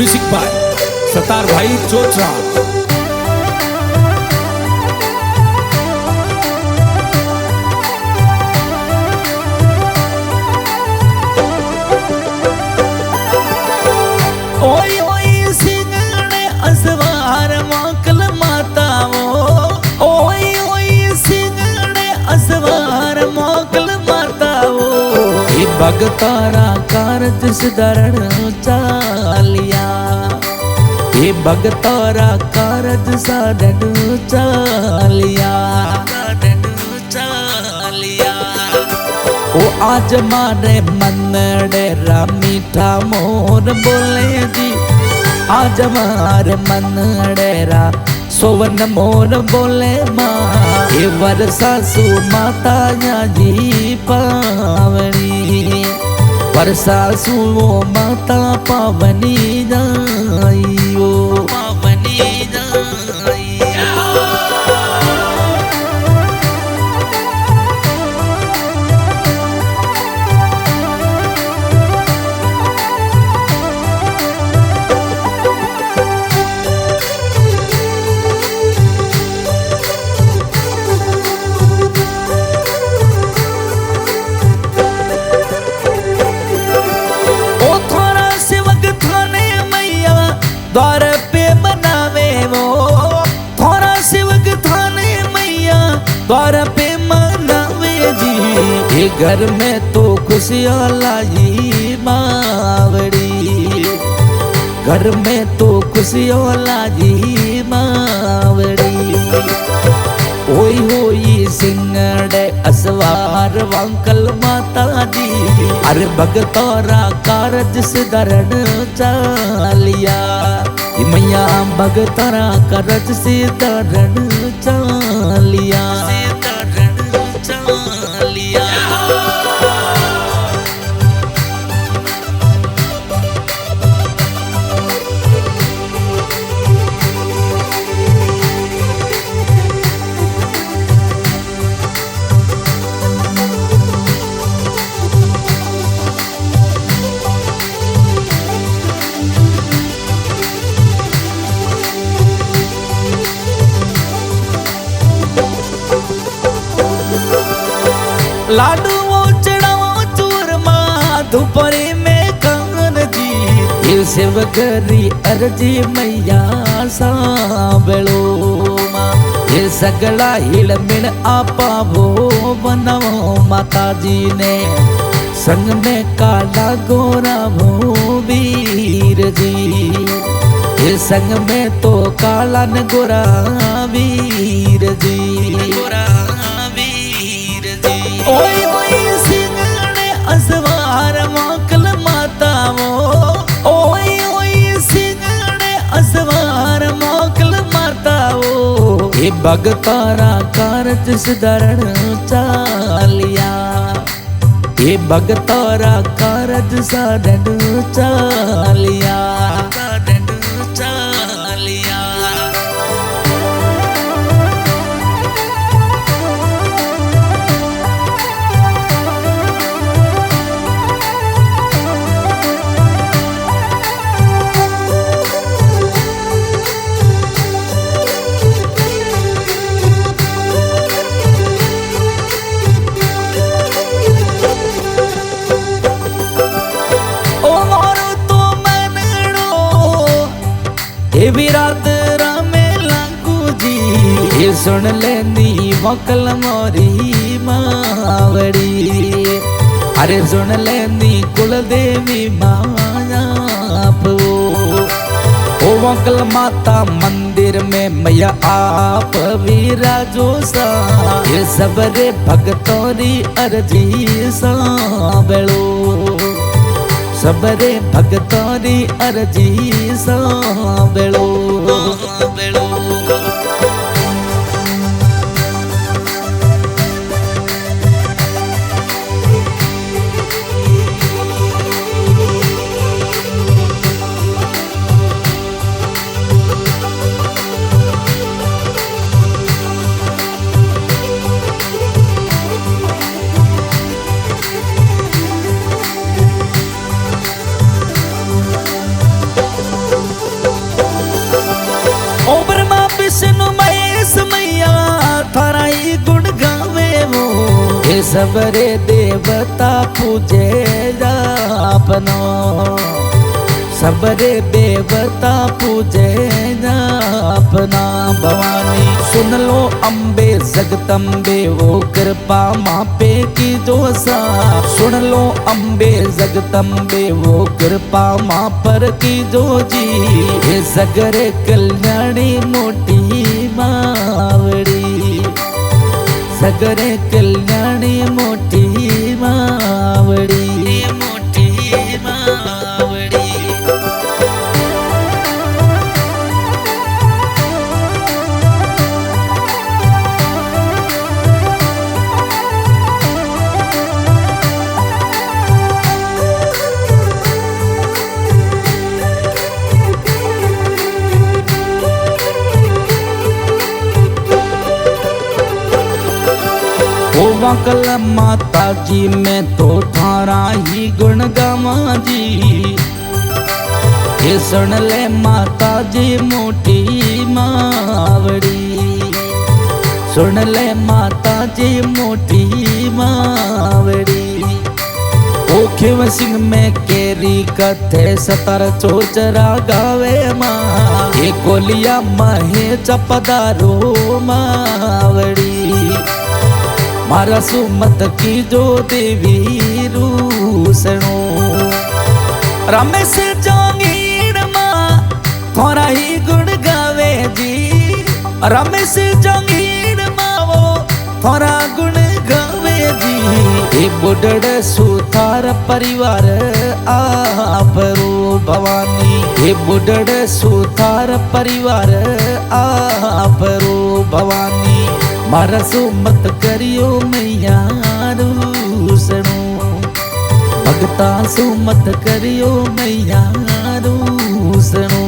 Music by Sattar भाई चोचरा। ओय ओय सिंगणे असवार मोकल माताओ, ओय ओय सिंगणे असवार मोकल माताओ। ये भगतारा कारज सुधरण चालिया, ये भगतारा कारज साधन चालिया, ओ आज मारे मन डेरा मीठा मोर बोले जी, आज मारे मन डेरा सोवन मोर बोले माँ। ये वर्षा सु माता जी पावनी, वर्षा सु माता पावनी जाई ओ पावनी जाई। द्वार पे बनावे वो थोड़ा शिवक थाने मैया, द्वार पे मनावे जी। ये घर में तो खुशियाँ लाई मावड़ी, घर में तो खुशियाँ लाई मावड़ी। ओई होई सिंगड़े असवार वांकल माता जी, अरे भगतौरा कारज सिधरण चालिया। मैया भगतौरा कारज सिधरण चालिया, सिधरण चालिया। लाडू वो चढ़ाओ चूरमा दोपहरी में कान जी। ये शिवगरी अर्जी मैया सांभलो माँ, ये सगला हिल मिल आपा वो बनाओ माता जी ने। संग में काला गोरा वो वीर जी, ये संग में तो काला न गोरा वीर जी, गोरा वीर जी। ओय ओय सिंगणे असवार मोकल माताओ, ओय ओय सिंगणे असवार मोकल माताओ। ये भगतारा कारज सुधरण चालिया, ये भगतारा कारज साधन चालिया, साधन चालिया। ये विराट रामे लागू जी, ये सुन लेनी वकल मोरी मावड़ी। अरे सुन लेनी कुल देवी माया ओ वकल माता मंदिर में मैया आप विराजो सा। ये सबरे भगतोरी अर्जी सांभलो, सबरे भगतोरी अर्जी सांभलो, सांभलो। ये सबरे देवता पूजे अपनो सबरे देवता पूजे अपना भवानी सुन लो अम्बे जगदम्बे वो कृपा मापे की जो सा सुन लो अम्बे जगदम्बे वो कृपा माँ पर की जो जी ये सगरे कल्याणी मोटी मावड़ी सगरे कल्याणी मोटी मावड़ी मोटी मावड़ी कल माता जी मैं तो थारा ही गुण गावा जी ये सुन ले माता जी मोटी मावड़ी सुन ले माता जी मोटी मावड़ी ओखिव सिंह में केरी कथे सतर चोचरा गावे माँ ये कोलिया महे चपदारो मावड़ी मारा सुमत की जो देवी रूसणो रमेश जोंगीण माँ थोड़ा ही गुण गावे जी रमेश जोंगीण माँ वो थोड़ा गुण गावे जी ये बुढ़ड़ सुथार परिवार आपरो भवानी ये बुढ़ड़ सुथार परिवार आपरो भवानी मारा सुमत करियो मैया रूसणो भगता सुमत करियो मैया रूसणो